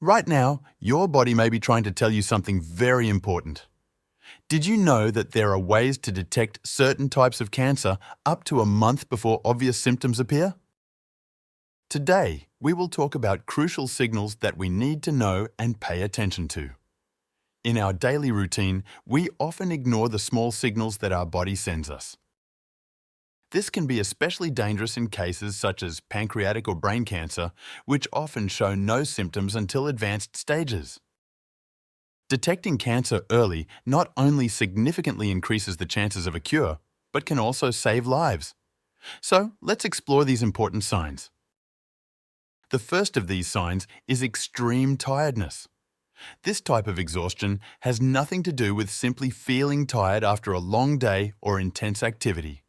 Right now, your body may be trying to tell you something very important. Did you know that there are ways to detect certain types of cancer up to a month before obvious symptoms appear? Today, we will talk about crucial signals that we need to know and pay attention to. In our daily routine, we often ignore the small signals that our body sends us. This can be especially dangerous in cases such as pancreatic or brain cancer, which often show no symptoms until advanced stages. Detecting cancer early not only significantly increases the chances of a cure, but can also save lives. So, let's explore these important signs. The first of these signs is extreme tiredness. This type of exhaustion has nothing to do with simply feeling tired after a long day or intense activity.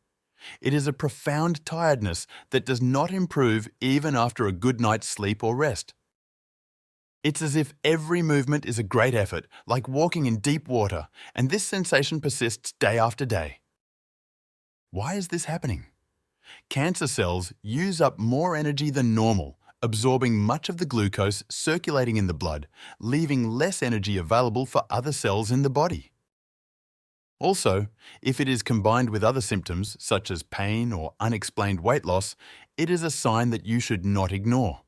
It is a profound tiredness that does not improve even after a good night's sleep or rest. It's as if every movement is a great effort, like walking in deep water, and this sensation persists day after day. Why is this happening? Cancer cells use up more energy than normal, absorbing much of the glucose circulating in the blood, leaving less energy available for other cells in the body. Also, if it is combined with other symptoms, such as pain or unexplained weight loss, it is a sign that you should not ignore.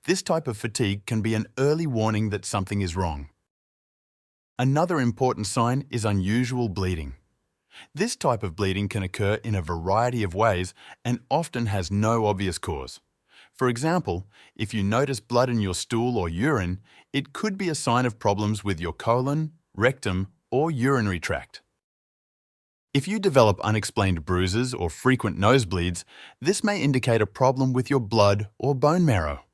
This type of fatigue can be an early warning that something is wrong. Another important sign is unusual bleeding. This type of bleeding can occur in a variety of ways and often has no obvious cause. For example, if you notice blood in your stool or urine, it could be a sign of problems with your colon, rectum, or urinary tract. If you develop unexplained bruises or frequent nosebleeds, this may indicate a problem with your blood or bone marrow.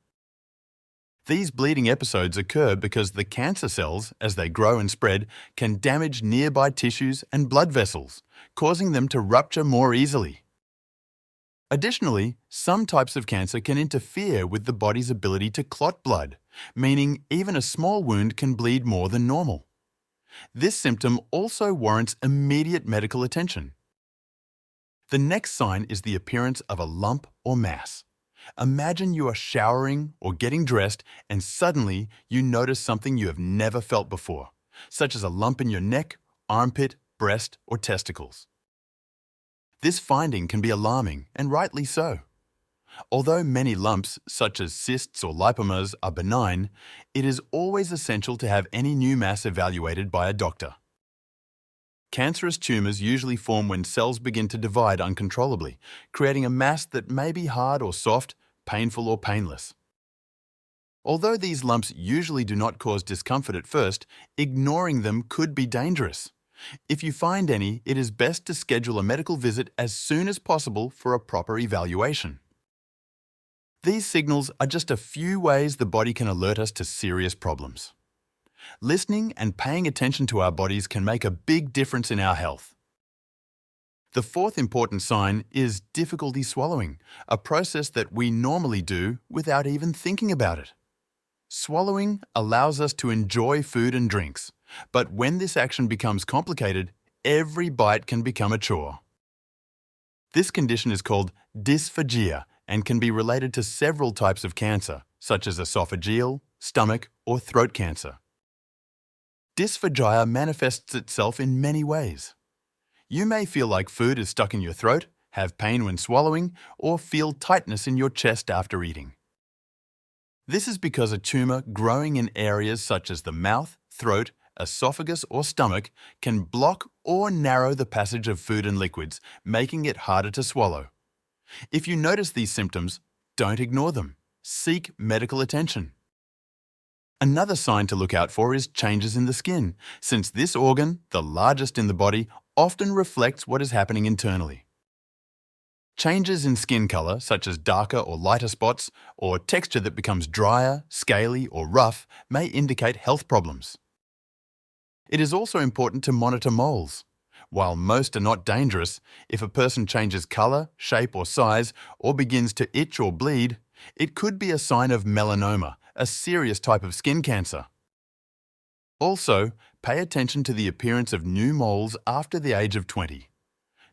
These bleeding episodes occur because the cancer cells, as they grow and spread, can damage nearby tissues and blood vessels, causing them to rupture more easily. Additionally, some types of cancer can interfere with the body's ability to clot blood, meaning even a small wound can bleed more than normal. This symptom also warrants immediate medical attention. The next sign is the appearance of a lump or mass. Imagine you are showering or getting dressed and suddenly you notice something you have never felt before, such as a lump in your neck, armpit, breast, or testicles. This finding can be alarming, and rightly so. Although many lumps, such as cysts or lipomas, are benign, it is always essential to have any new mass evaluated by a doctor. Cancerous tumours usually form when cells begin to divide uncontrollably, creating a mass that may be hard or soft, painful or painless. Although these lumps usually do not cause discomfort at first, ignoring them could be dangerous. If you find any, it is best to schedule a medical visit as soon as possible for a proper evaluation. These signals are just a few ways the body can alert us to serious problems. Listening and paying attention to our bodies can make a big difference in our health. The fourth important sign is difficulty swallowing, a process that we normally do without even thinking about it. Swallowing allows us to enjoy food and drinks, but when this action becomes complicated, every bite can become a chore. This condition is called dysphagia and can be related to several types of cancer, such as esophageal, stomach, or throat cancer. Dysphagia manifests itself in many ways. You may feel like food is stuck in your throat, have pain when swallowing, or feel tightness in your chest after eating. This is because a tumour growing in areas such as the mouth, throat, esophagus, or stomach can block or narrow the passage of food and liquids, making it harder to swallow. If you notice these symptoms, don't ignore them. Seek medical attention. Another sign to look out for is changes in the skin, since this organ, the largest in the body, often reflects what is happening internally. Changes in skin color, such as darker or lighter spots, or texture that becomes drier, scaly, or rough, may indicate health problems. It is also important to monitor moles. While most are not dangerous, if a person changes color, shape, or size, or begins to itch or bleed, it could be a sign of melanoma, a serious type of skin cancer. Also, pay attention to the appearance of new moles after the age of 20.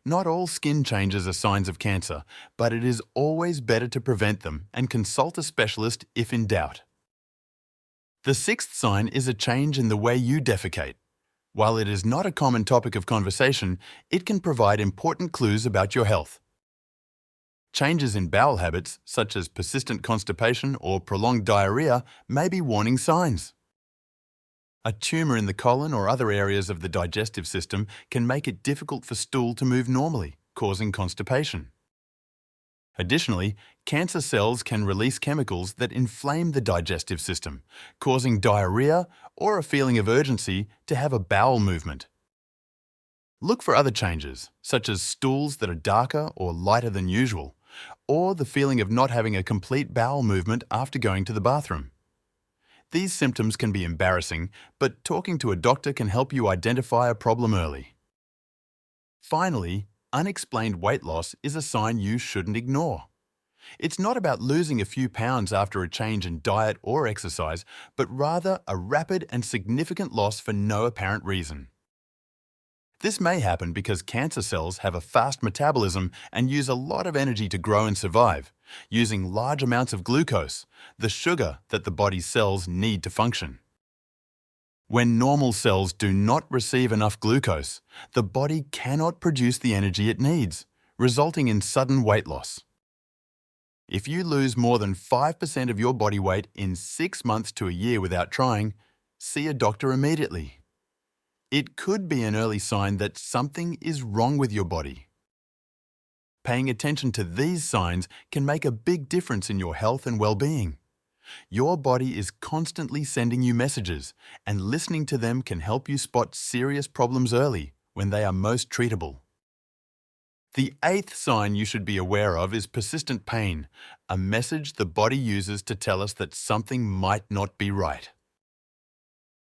Not all skin changes are signs of cancer, but it is always better to prevent them and consult a specialist if in doubt. The sixth sign is a change in the way you defecate. While it is not a common topic of conversation, it can provide important clues about your health. Changes in bowel habits, such as persistent constipation or prolonged diarrhea, may be warning signs. A tumour in the colon or other areas of the digestive system can make it difficult for stool to move normally, causing constipation. Additionally, cancer cells can release chemicals that inflame the digestive system, causing diarrhea or a feeling of urgency to have a bowel movement. Look for other changes, such as stools that are darker or lighter than usual, or the feeling of not having a complete bowel movement after going to the bathroom. These symptoms can be embarrassing, but talking to a doctor can help you identify a problem early. Finally, unexplained weight loss is a sign you shouldn't ignore. It's not about losing a few pounds after a change in diet or exercise, but rather a rapid and significant loss for no apparent reason. This may happen because cancer cells have a fast metabolism and use a lot of energy to grow and survive, using large amounts of glucose, the sugar that the body's cells need to function. When normal cells do not receive enough glucose, the body cannot produce the energy it needs, resulting in sudden weight loss. If you lose more than 5% of your body weight in 6 months to a year without trying, see a doctor immediately. It could be an early sign that something is wrong with your body. Paying attention to these signs can make a big difference in your health and well-being. Your body is constantly sending you messages, and listening to them can help you spot serious problems early when they are most treatable. The eighth sign you should be aware of is persistent pain, a message the body uses to tell us that something might not be right.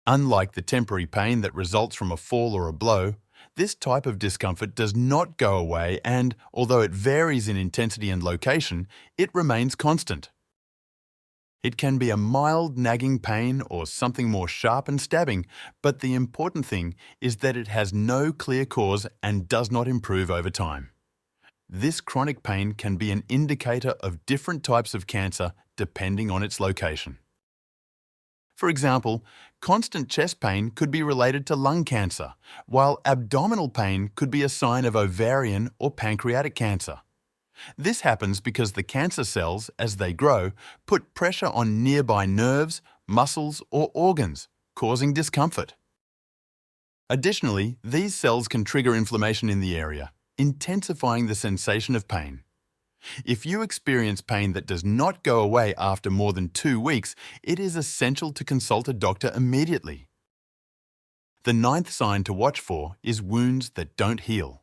Unlike the temporary pain that results from a fall or a blow, this type of discomfort does not go away and, although it varies in intensity and location, it remains constant. It can be a mild nagging pain or something more sharp and stabbing, but the important thing is that it has no clear cause and does not improve over time. This chronic pain can be an indicator of different types of cancer depending on its location. For example, constant chest pain could be related to lung cancer, while abdominal pain could be a sign of ovarian or pancreatic cancer. This happens because the cancer cells, as they grow, put pressure on nearby nerves, muscles, or organs, causing discomfort. Additionally, these cells can trigger inflammation in the area, intensifying the sensation of pain. If you experience pain that does not go away after more than 2 weeks, it is essential to consult a doctor immediately. The ninth sign to watch for is wounds that don't heal.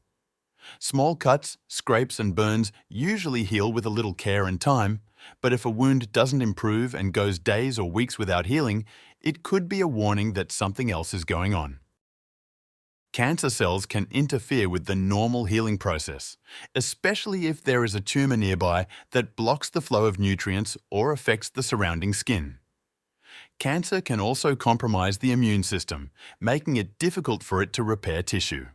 Small cuts, scrapes and burns usually heal with a little care and time, but if a wound doesn't improve and goes days or weeks without healing, it could be a warning that something else is going on. Cancer cells can interfere with the normal healing process, especially if there is a tumour nearby that blocks the flow of nutrients or affects the surrounding skin. Cancer can also compromise the immune system, making it difficult for it to repair tissue.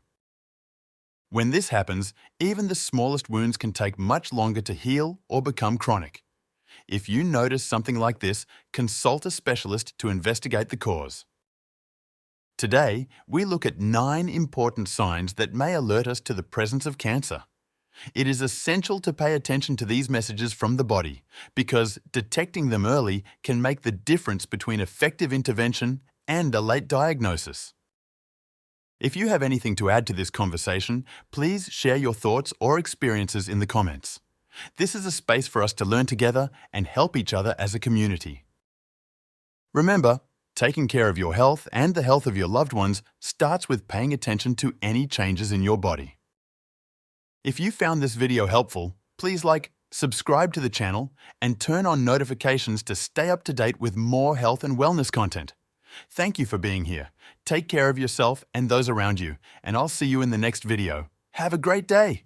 When this happens, even the smallest wounds can take much longer to heal or become chronic. If you notice something like this, consult a specialist to investigate the cause. Today, we look at 9 important signs that may alert us to the presence of cancer. It is essential to pay attention to these messages from the body because detecting them early can make the difference between effective intervention and a late diagnosis. If you have anything to add to this conversation, please share your thoughts or experiences in the comments. This is a space for us to learn together and help each other as a community. Remember, taking care of your health and the health of your loved ones starts with paying attention to any changes in your body. If you found this video helpful, please subscribe to the channel, and turn on notifications to stay up to date with more health and wellness content. Thank you for being here. Take care of yourself and those around you, and I'll see you in the next video. Have a great day!